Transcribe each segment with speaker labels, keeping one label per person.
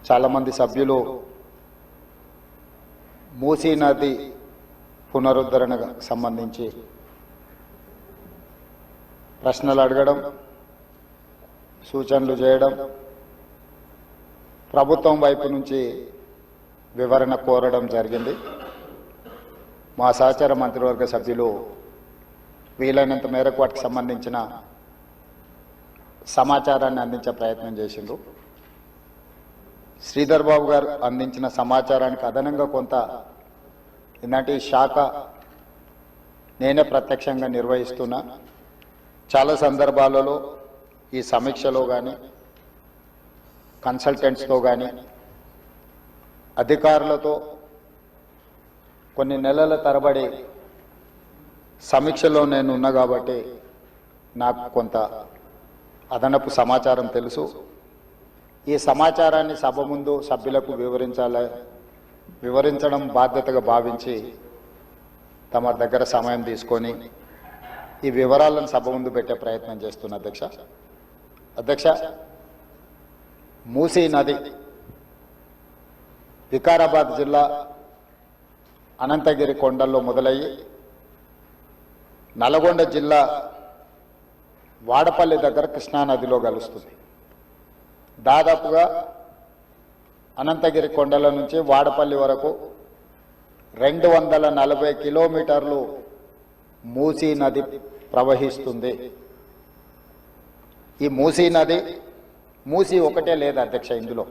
Speaker 1: చాలామంది సభ్యులు మూసీ నది పునరుద్ధరణకు సంబంధించి ప్రశ్నలు అడగడం, సూచనలు చేయడం, ప్రభుత్వం వైపు నుంచి వివరణ కోరడం జరిగింది. మా సహచార మంత్రివర్గ సభ్యులు వీలైనంత మేరకు వాటికి సంబంధించిన సమాచారాన్ని అందించే ప్రయత్నం చేసిండ్రు. శ్రీధర్ బాబు గారు అందించిన సమాచారానికి అదనంగా కొంత ఇలాంటి శాఖ నేనే ప్రత్యక్షంగా నిర్వహిస్తున్నా. చాలా సందర్భాలలో ఈ సమీక్షలో కానీ కన్సల్టెంట్స్తో కానీ అధికారులతో కొన్ని నెలల తరబడి సమీక్షలో నేను ఉన్నా కాబట్టి నాకు కొంత అదనపు సమాచారం తెలుసు. ఈ సమాచారాన్ని సభ ముందు సభ్యులకు వివరించడం బాధ్యతగా భావించి తమ దగ్గర సమయం తీసుకొని ఈ వివరాలను సభ ముందు పెట్టే ప్రయత్నం చేస్తున్న అధ్యక్ష, మూసీ నది వికారాబాద్ జిల్లా అనంతగిరి కొండల్లో మొదలయ్యి నల్గొండ జిల్లా వాడపల్లి దగ్గర కృష్ణానదిలో కలుస్తుంది. దాదాపుగా అనంతగిరి కొండల నుంచి వాడపల్లి వరకు 240 కిలోమీటర్లు మూసీ నది ప్రవహిస్తుంది. ఈ మూసీ నది మూసీ ఒకటే లేదు అధ్యక్ష, ఇందులో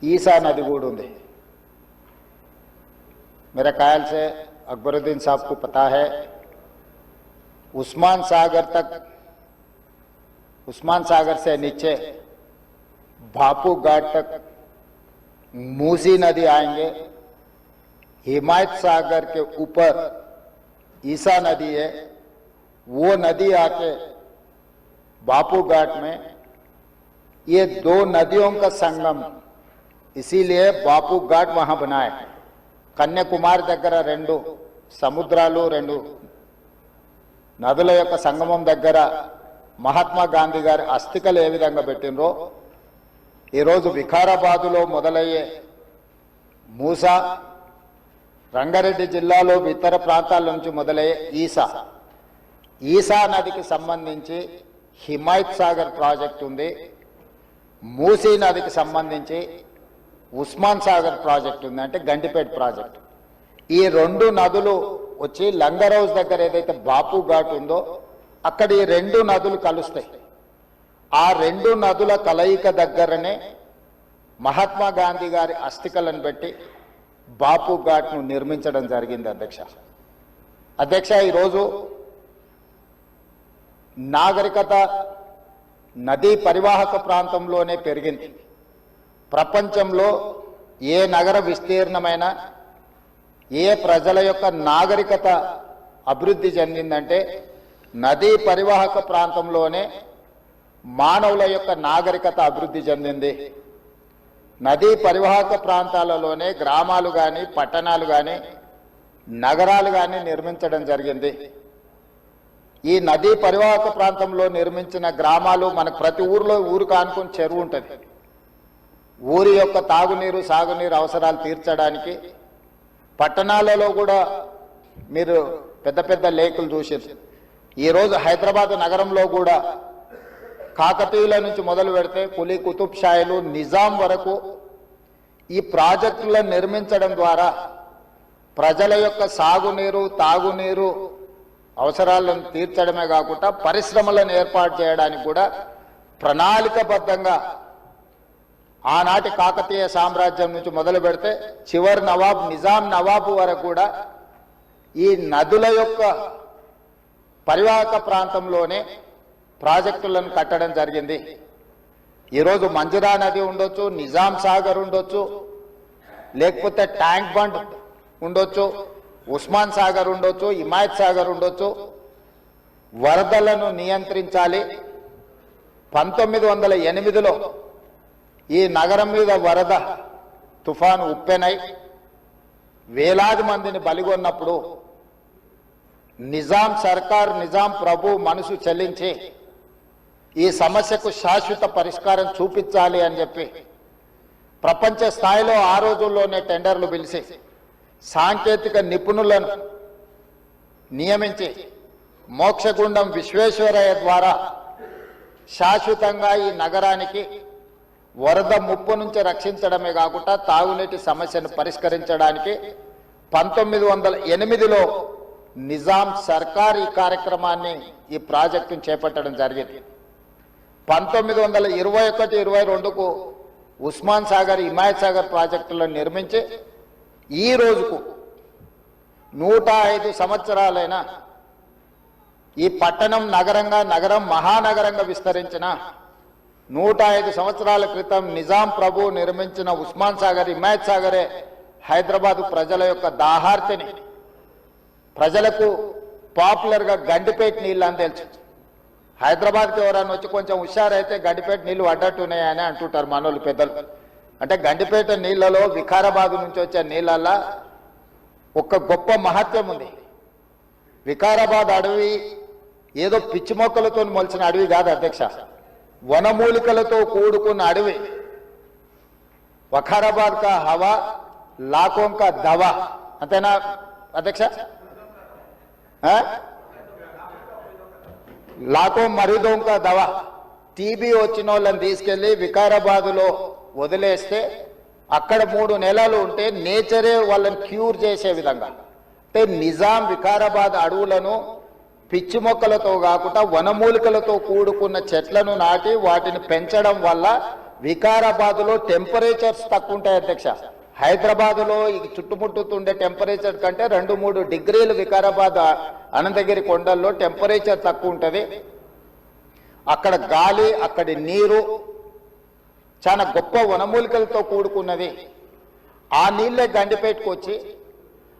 Speaker 1: ఈసా నది కూడా ఉంది. मेरे ख्याल से अकबरुद्दीन साहब को पता है, उस्मान सागर से नीचे बापू घाट तक मूसी नदी आएंगे. हिमायत सागर के ऊपर ईसा नदी है, वो नदी आके बापू घाट में, ये दो नदियों का संगम, इसीलिए बापू घाट वहां बनाए. కన్యాకుమారి దగ్గర 2 సముద్రాలు 2 నదుల యొక్క సంగమం దగ్గర మహాత్మా గాంధీ గారి అస్థికలు ఏ విధంగా పెట్టినరో ఈరోజు వికారాబాదులో మొదలయ్యే మూసా, రంగారెడ్డి జిల్లాలో ఇతర ప్రాంతాల నుంచి మొదలయ్యే ఈసా నదికి సంబంధించి హిమాయత్ సాగర్ ప్రాజెక్ట్ ఉంది. మూసీ నదికి సంబంధించి ఉస్మాన్ సాగర్ ప్రాజెక్ట్ ఉంది, అంటే గండిపేట ప్రాజెక్ట్. ఈ 2 నదులు వచ్చి లంగర్ హౌస్ దగ్గర ఏదైతే బాపు ఘాట్ ఉందో అక్కడ ఈ 2 నదులు కలుస్తాయి. ఆ 2 నదుల కలయిక దగ్గరనే మహాత్మా గాంధీ గారి అస్థికలను పెట్టి బాపు ఘాట్ను నిర్మించడం జరిగింది. అధ్యక్ష, ఈరోజు నాగరికత నదీ పరివాహక ప్రాంతంలోనే పెరిగింది. ప్రపంచంలో ఏ నగర విస్తీర్ణమైన ఏ ప్రజల యొక్క నాగరికత అభివృద్ధి చెందిందంటే నదీ పరివాహక ప్రాంతంలోనే మానవుల యొక్క నాగరికత అభివృద్ధి చెందింది. నదీ పరివాహక ప్రాంతాలలోనే గ్రామాలు కానీ పట్టణాలు కానీ నగరాలు కానీ నిర్మించడం జరిగింది. ఈ నదీ పరివాహక ప్రాంతంలో నిర్మించిన గ్రామాలు మనకు ప్రతి ఊరికి ఆనుకుని చెరువు ఉంటుంది. ఊరి యొక్క తాగునీరు సాగునీరు అవసరాలు తీర్చడానికి పట్టణాలలో కూడా మీరు పెద్ద పెద్ద లేకులు చూసారు. ఈరోజు హైదరాబాద్ నగరంలో కూడా కాకతీయుల నుంచి మొదలు పెడితే కులీ కుతుబ్ షాయిలు నిజాం వరకు ఈ ప్రాజెక్టులను నిర్మించడం ద్వారా ప్రజల యొక్క సాగునీరు తాగునీరు అవసరాలను తీర్చడమే కాకుండా పరిశ్రమలను ఏర్పాటు చేయడానికి కూడా ప్రణాళికబద్ధంగా ఆనాటి కాకతీయ సామ్రాజ్యం నుంచి మొదలు పెడితే చివరి నవాబ్ నిజాం నవాబు వరకు కూడా ఈ నదుల యొక్క పరివాహక ప్రాంతంలోనే ప్రాజెక్టులను కట్టడం జరిగింది. ఈరోజు మంజిరా నది ఉండొచ్చు, నిజాం సాగర్ ఉండొచ్చు, లేకపోతే ట్యాంక్ బండ్ ఉండొచ్చు, ఉస్మాన్ సాగర్ ఉండొచ్చు, హిమాయత్ సాగర్ ఉండొచ్చు. వరదలను నియంత్రించాలి. 1908లో ఈ నగరం మీద వరద తుఫాను ఉప్పెనై వేలాది మందిని బలిగొన్నప్పుడు నిజాం సర్కార్, నిజాం ప్రభు మనసు చెల్లించి ఈ సమస్యకు శాశ్వత పరిష్కారం చూపించాలి అని చెప్పి ప్రపంచ స్థాయిలో ఆ రోజుల్లోనే టెండర్లు పిలిచి సాంకేతిక నిపుణులను నియమించి మోక్షగుండం విశ్వేశ్వరయ్య ద్వారా శాశ్వతంగా ఈ నగరానికి వరద ముప్పు నుంచి రక్షించడమే కాకుండా తాగునీటి సమస్యను పరిష్కరించడానికి 1908లో నిజాం సర్కార్ ఈ కార్యక్రమాన్ని ఈ ప్రాజెక్టును చేపట్టడం జరిగింది. 1921-22కు ఉస్మాన్ సాగర్ హిమాయత్ సాగర్ ప్రాజెక్టులను నిర్మించి ఈ రోజుకు 105 సంవత్సరాలైన ఈ పట్టణం నగరం మహానగరంగా విస్తరించిన 105 సంవత్సరాల క్రితం నిజాం ప్రభు నిర్మించిన ఉస్మాన్ సాగర్ హిమాయత్ సాగరే హైదరాబాద్ ప్రజల యొక్క దాహార్తిని ప్రజలకు పాపులర్గా గండిపేట నీళ్ళు అని తెలుసు. హైదరాబాద్కి ఎవరైనా వచ్చి కొంచెం హుషారైతే గండిపేట నీళ్లు అడ్డట్టున్నాయని అంటుంటారు మనోళ్ళు పెద్దలు. అంటే గండిపేట నీళ్లలో వికారాబాద్ నుంచి వచ్చే నీళ్ళల్లో ఒక గొప్ప మహత్యం ఉంది. వికారాబాద్ అడవి ఏదో పిచ్చి మొక్కలతో మొలిచిన అడవి కాదు అధ్యక్ష, వనమూలికలతో కూడుకున్న అడవి. వఖారాబాద్ కా హవా లాఖోం కా దవా, అంతేనా అధ్యక్ష? లాఖో మరీదోం కా దవా. టీబీ వచ్చిన వాళ్ళని తీసుకెళ్లి వికారాబాదులో వదిలేస్తే అక్కడ 3 నెలలు ఉంటే నేచరే వాళ్ళని క్యూర్ చేసే విధంగా, అంటే నిజాం వికారాబాద్ అడవులను పిచ్చి మొక్కలతో కాకుండా వనమూలికలతో కూడుకున్న చెట్లను నాటి వాటిని పెంచడం వల్ల వికారాబాదులో టెంపరేచర్స్ తక్కువ ఉంటాయి అధ్యక్ష. హైదరాబాదులో ఈ చుట్టుముట్టుతుండే టెంపరేచర్ కంటే 2-3 డిగ్రీలు వికారాబాద్ అనంతగిరి కొండల్లో టెంపరేచర్ తక్కువ ఉంటుంది. అక్కడ గాలి, అక్కడి నీరు చాలా గొప్ప వనమూలికలతో కూడుకున్నది. ఆ నీళ్ళే గండిపేటకు వచ్చి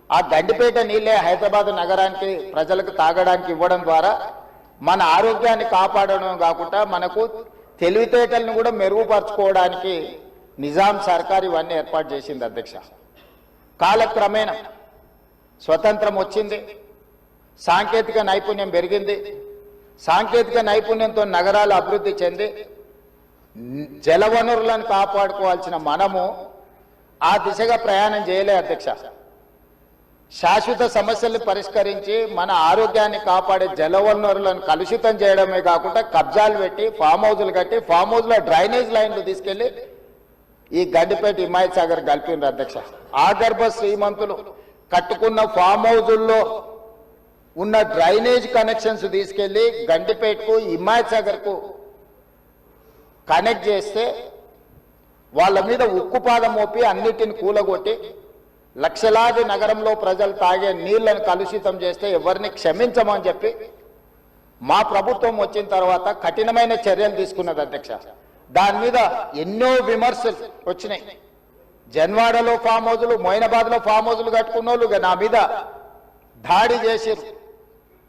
Speaker 1: ఆ గండిపేట నీళ్ళే హైదరాబాద్ నగరానికి ప్రజలకు తాగడానికి ఇవ్వడం ద్వారా మన ఆరోగ్యాన్ని కాపాడడం కాకుండా మనకు తెలివితేటలను కూడా మెరుగుపరచుకోవడానికి నిజాం సర్కార్ ఇవన్నీ ఏర్పాటు చేసింది అధ్యక్ష. కాలక్రమేణా స్వతంత్రం వచ్చింది, సాంకేతిక నైపుణ్యం పెరిగింది. సాంకేతిక నైపుణ్యంతో నగరాలు అభివృద్ధి చెంది జలవనరులను కాపాడుకోవాల్సిన మనము ఆ దిశగా ప్రయాణం చేయలే అధ్యక్ష. శాశ్వత సమస్యల్ని పరిష్కరించి మన ఆరోగ్యాన్ని కాపాడే జలవనరులను కలుషితం చేయడమే కాకుండా కబ్జాలు పెట్టి ఫామ్ హౌజులు కట్టి ఫామ్ హౌజ్లో డ్రైనేజ్ లైన్లు తీసుకెళ్లి ఈ గండిపేట హిమాయత్ సాగర్ కలిపినారు అధ్యక్ష. ఆగర్భ శ్రీమంతులు కట్టుకున్న ఫామ్ హౌజుల్లో ఉన్న డ్రైనేజ్ కనెక్షన్స్ తీసుకెళ్లి గండిపేటకు హిమాయత్ సాగర్కు కనెక్ట్ చేస్తే వాళ్ళ మీద ఉక్కుపాదం మోపి అన్నిటిని కూలగొట్టి లక్షలాది నగరంలో ప్రజలు తాగే నీళ్లను కలుషితం చేస్తే ఎవరిని క్షమించమని చెప్పి మా ప్రభుత్వం వచ్చిన తర్వాత కఠినమైన చర్యలు తీసుకున్నది అధ్యక్ష. దాని మీద ఎన్నో విమర్శలు వచ్చినాయి. జన్వాడలో ఫామ్ హౌజులు, మొయినాబాద్లో ఫామ్ హౌజులు కట్టుకున్న వాళ్ళు నా మీద దాడి చేసిరు.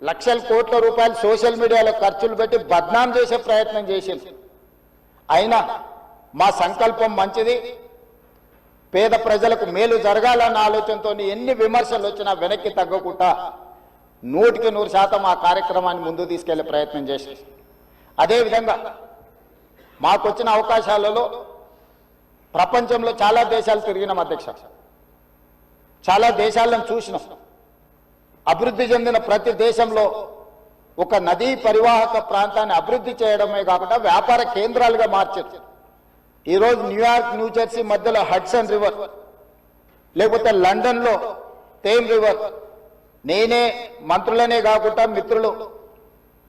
Speaker 1: లక్షల కోట్ల రూపాయలు సోషల్ మీడియాలో ఖర్చులు పెట్టి బద్నాం చేసే ప్రయత్నం చేసిరు. అయినా మా సంకల్పం మంచిది, పేద ప్రజలకు మేలు జరగాలన్న ఆలోచనతో ఎన్ని విమర్శలు వచ్చినా వెనక్కి తగ్గకుండా 100% ఆ కార్యక్రమాన్ని ముందు తీసుకెళ్లే ప్రయత్నం చేసి, అదేవిధంగా మాకొచ్చిన అవకాశాలలో ప్రపంచంలో చాలా దేశాలు తిరిగినాం అధ్యక్ష. చాలా దేశాలను చూసినాం. అభివృద్ధి చెందిన ప్రతి దేశంలో ఒక నదీ పరివాహక ప్రాంతాన్ని అభివృద్ధి చేయడమే కాకుండా వ్యాపార కేంద్రాలుగా మార్చారు. ఈరోజు న్యూయార్క్, న్యూజెర్సీ మధ్యలో హడ్సన్ రివర్, లేకపోతే లండన్లో థేమ్ రివర్. నేనే మంత్రులనే కాకుండా మిత్రులు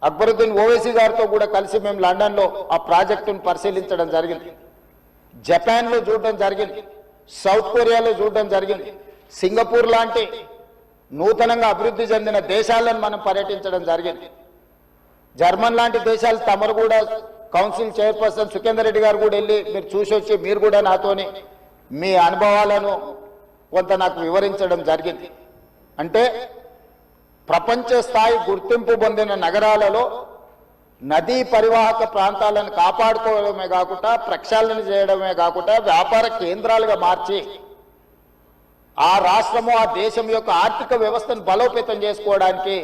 Speaker 1: అక్బరుద్దీన్ ఓవైసీ గారితో కూడా కలిసి మేము లండన్లో ఆ ప్రాజెక్టును పరిశీలించడం జరిగింది. జపాన్లో చూడడం జరిగింది, సౌత్ కొరియాలో చూడడం జరిగింది, సింగపూర్ లాంటి నూతనంగా అభివృద్ధి చెందిన దేశాలను మనం పర్యటించడం జరిగింది. జర్మన్ లాంటి దేశాలు తమరు కూడా కౌన్సిల్ చైర్పర్సన్ సుఖేందర్ రెడ్డి గారు కూడా వెళ్ళి మీరు చూసి వచ్చి మీరు కూడా నాతోని మీ అనుభవాలను కొంత నాకు వివరించడం జరిగింది. అంటే ప్రపంచ స్థాయి గుర్తింపు పొందిన నగరాలలో నదీ పరివాహక ప్రాంతాలను కాపాడుకోవడమే కాకుండా ప్రక్షాళన చేయడమే కాకుండా వ్యాపార కేంద్రాలుగా మార్చి ఆ రాష్ట్రము, ఆ దేశం యొక్క ఆర్థిక వ్యవస్థను బలోపేతం చేసుకోవడానికి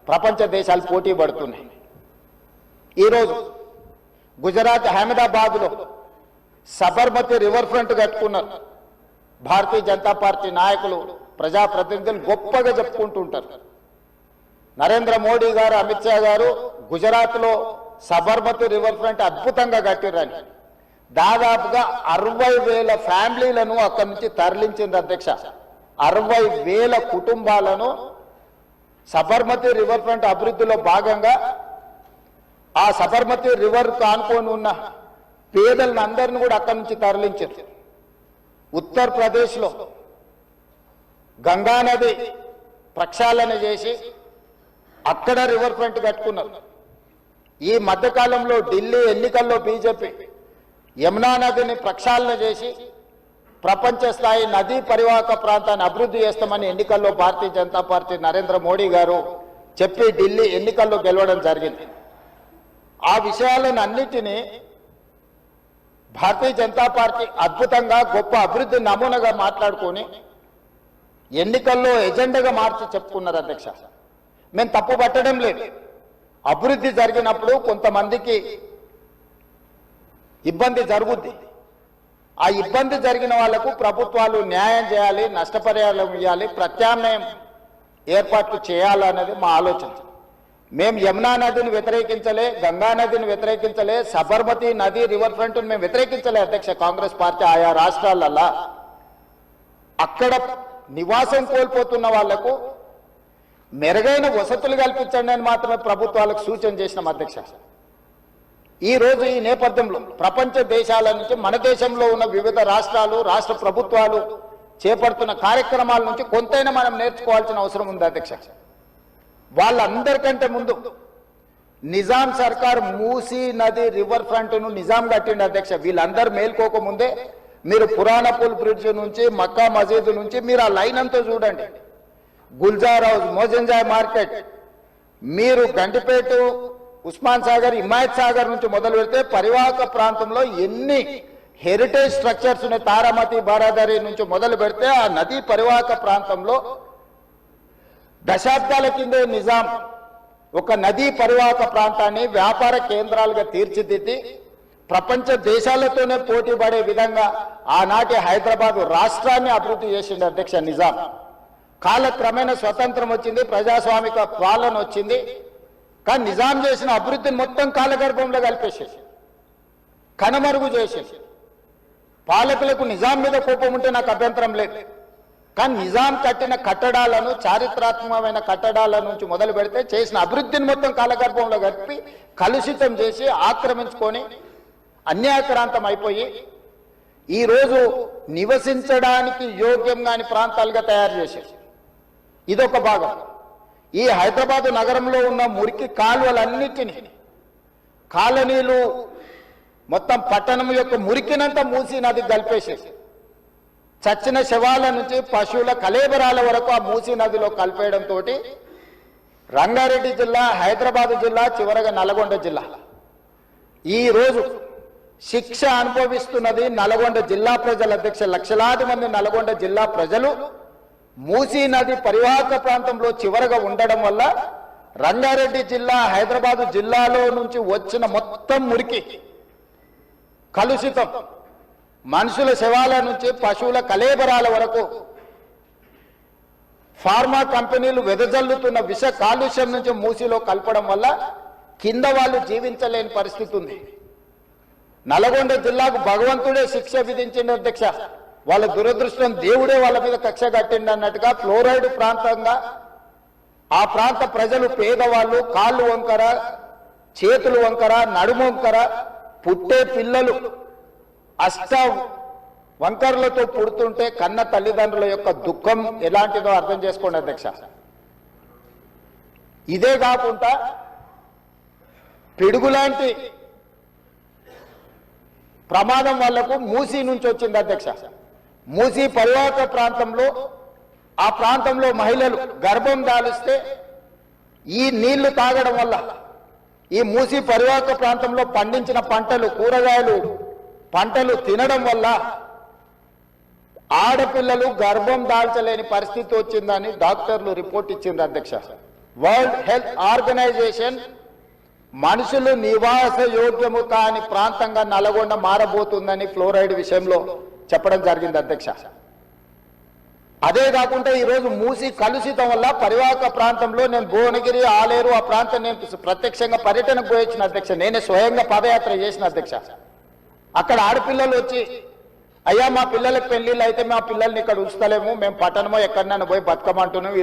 Speaker 1: ప్రపంచ దేశాలు పోటీ పడుతున్నాయి. ఈరోజు గుజరాత్ అహ్మదాబాద్లో సబర్మతి రివర్ ఫ్రంట్ కట్టుకున్నారు. భారతీయ జనతా పార్టీ నాయకులు ప్రజాప్రతినిధులు గొప్పగా చెప్పుకుంటుంటారు. నరేంద్ర మోడీ గారు, అమిత్ షా గారు గుజరాత్లో సబర్మతి రివర్ ఫ్రంట్ అద్భుతంగా కట్టిర్రని దాదాపుగా 60,000 ఫ్యామిలీలను అక్కడి నుంచి తరలించింది అధ్యక్ష. 60,000 కుటుంబాలను సబర్మతి రివర్ ఫ్రంట్ అభివృద్ధిలో భాగంగా ఆ సబర్మతి రివర్ ఆనుకొని ఉన్న పేదలను అందరిని కూడా అక్కడి నుంచి తరలించారు. ఉత్తరప్రదేశ్లో గంగానది ప్రక్షాళన చేసి అక్కడ రివర్ ఫ్రంట్ కట్టుకున్నారు. ఈ మధ్యకాలంలో ఢిల్లీ ఎన్నికల్లో బీజేపీ యమునా నదిని ప్రక్షాళన చేసి ప్రపంచ స్థాయి నదీ పరివాహక ప్రాంతాన్ని అభివృద్ధి చేస్తామని ఎన్నికల్లో భారతీయ జనతా పార్టీ నరేంద్ర మోడీ గారు చెప్పి ఢిల్లీ ఎన్నికల్లో గెలవడం జరిగింది. ఆ విషయాలను అన్నిటినీ భారతీయ జనతా పార్టీ అద్భుతంగా గొప్ప అభివృద్ధి నమూనాగా మాట్లాడుకొని ఎన్నికల్లో ఎజెండాగా మార్చి చెప్పుకున్నారు అధ్యక్ష. మేము తప్పు పట్టడం లేదు. అభివృద్ధి జరిగినప్పుడు కొంతమందికి ఇబ్బంది జరుగుద్ది. ఆ ఇబ్బంది జరిగిన వాళ్లకు ప్రభుత్వాలు న్యాయం చేయాలి, నష్టపరిహారం ఇవ్వాలి, ప్రత్యామ్నాయం ఏర్పాట్లు చేయాలన్నది మా ఆలోచన. మేము యమునా నదిని వ్యతిరేకించలే, గంగా నదిని వ్యతిరేకించలే, సబర్మతి నది రివర్ ఫ్రంట్ మేము వ్యతిరేకించలే అధ్యక్ష. కాంగ్రెస్ పార్టీ ఆయా రాష్ట్రాలల్లా అక్కడ నివాసం కోల్పోతున్న వాళ్లకు మెరుగైన వసతులు కల్పించండి అని మాత్రమే ప్రభుత్వాలకు సూచన చేసినాం అధ్యక్ష. ఈ రోజు ఈ నేపథ్యంలో ప్రపంచ దేశాల నుంచి మన దేశంలో ఉన్న వివిధ రాష్ట్రాలు, రాష్ట్ర ప్రభుత్వాలు చేపడుతున్న కార్యక్రమాల నుంచి కొంతైనా మనం నేర్చుకోవాల్సిన అవసరం ఉంది అధ్యక్ష. వాళ్ళందరికంటే ముందు నిజాం సర్కార్ మూసీ నది రివర్ ఫ్రంట్ ను నిజాం కట్టిండి అధ్యక్ష. వీళ్ళందరూ మేల్కోకముందే మీరు పురాణపూల్ బ్రిడ్జ్ నుంచి మక్కా మసీదు నుంచి మీరు ఆ లైన్ అంతా చూడండి. గుల్జార్ హౌస్, మోజంజాయ్ మార్కెట్, మీరు గంటిపేట, ఉస్మాన్ సాగర్, హిమాయత్ సాగర్ నుంచి మొదలు పెడితే పరివాహక ప్రాంతంలో ఎన్ని హెరిటేజ్ స్ట్రక్చర్స్ ఉన్నాయి. తారామతి, బారాదరి నుంచి మొదలు పెడితే ఆ నదీ పరివాహక ప్రాంతంలో దశాబ్దాల కిందే నిజాం ఒక నదీ పరివాహక ప్రాంతాన్ని వ్యాపార కేంద్రాలుగా తీర్చిదిద్ది ప్రపంచ దేశాలతోనే పోటీ పడే విధంగా ఆనాటి హైదరాబాద్ రాష్ట్రాన్ని అభివృద్ధి చేసింది అధ్యక్ష నిజాం. కాలక్రమేణా స్వతంత్రం వచ్చింది, ప్రజాస్వామిక పాలన వచ్చింది. కానీ నిజాం చేసిన అభివృద్ధిని మొత్తం కాలగర్భంలో కలిపేసేసి కనుమరుగు చేసేసి పాలకులకు నిజాం మీద కోపం ఉంటే నాకు అభ్యంతరం లేదు. కానీ నిజాం కట్టిన కట్టడాలను, చారిత్రాత్మకమైన కట్టడాల నుంచి మొదలు పెడితే చేసిన అభివృద్ధిని మొత్తం కాలగర్భంలో కలిపి కలుషితం చేసి ఆక్రమించుకొని అన్యాయక్రాంతం అయిపోయి ఈరోజు నివసించడానికి యోగ్యం కాని ప్రాంతాలుగా తయారు చేసేసి ఇదొక భాగం. ఈ హైదరాబాద్ నగరంలో ఉన్న మురికి కాలువలన్నిటినీ, కాలనీలు మొత్తం పట్టణం యొక్క మురికినంతా మూసీ నదికి కలిపేసేసి చచ్చిన శవాల నుంచి పశువుల కలేబరాల వరకు ఆ మూసీ నదిలో కలిపేయడంతో రంగారెడ్డి జిల్లా, హైదరాబాద్ జిల్లా, చివరగా నల్గొండ జిల్లా ఈ రోజు శిక్ష అనుభవిస్తున్నది నల్గొండ జిల్లా ప్రజల అధ్యక్ష. లక్షలాది మంది నల్గొండ జిల్లా ప్రజలు మూసీ నది పరివాహక ప్రాంతంలో చివరగా ఉండడం వల్ల రంగారెడ్డి జిల్లా, హైదరాబాదు జిల్లాలో నుంచి వచ్చిన మొత్తం మురికి, కలుషితం, మనుషుల శవాల నుంచి పశువుల కలేబరాల వరకు ఫార్మా కంపెనీలు వెదజల్లుతున్న విష కాలుష్యం నుంచి మూసీలో కలపడం వల్ల కింద వాళ్ళు జీవించలేని పరిస్థితి ఉంది. నల్గొండ జిల్లాకు భగవంతుడే శిక్ష విధించింది అధ్యక్ష. వాళ్ళ దురదృష్టం, దేవుడే వాళ్ళ మీద కక్ష కట్టిండి అన్నట్టుగా ఫ్లోరైడ్ ప్రాంతంగా ఆ ప్రాంత ప్రజలు, పేదవాళ్ళు కాళ్ళు వంకర, చేతులు వంకర, నడుము వంకర, పుట్టే పిల్లలు అష్ట వంకర్లతో పుడుతుంటే కన్న తల్లిదండ్రుల యొక్క దుఃఖం ఎలాంటిదో అర్థం చేసుకోండి అధ్యక్ష. ఇదే కాకుండా పిడుగులాంటి ప్రమాదం వాళ్లకు మూసీ నుంచి వచ్చింది అధ్యక్ష. మూసీ పరివాహక ప్రాంతంలో ఆ ప్రాంతంలో మహిళలు గర్భం దాలిస్తే ఈ నీళ్లు తాగడం వల్ల, ఈ మూసీ పరివాహక ప్రాంతంలో పండించిన పంటలు, కూరగాయలు పంటలు తినడం వల్ల ఆడపిల్లలు గర్భం దాల్చలేని పరిస్థితి వచ్చిందని డాక్టర్లు రిపోర్ట్ ఇచ్చింది అధ్యక్ష. వరల్డ్ హెల్త్ ఆర్గనైజేషన్ మనుషులు నివాస యోగ్యము కాని ప్రాంతంగా నల్గొండ మారబోతుందని ఫ్లోరైడ్ విషయంలో చెప్పడం జరిగింది అధ్యక్ష. అదే కాకుండా ఈరోజు మూసి కలుషితం వల్ల పరివాహక ప్రాంతంలో నేను భువనగిరి ఆలేరు ఆ ప్రాంతం నేను ప్రత్యక్షంగా పర్యటనకు పోయొచ్చిన అధ్యక్ష. నేనే స్వయంగా పాదయాత్ర చేసిన అధ్యక్ష. అక్కడ ఆడపిల్లలు వచ్చి అయ్యా మా పిల్లలకు పెళ్లిళ్ళు అయితే మా పిల్లల్ని ఇక్కడ ఉంచుతలేము, మేము పట్టణమో ఎక్కడన్నా పోయి బతుకమంటున్నాం,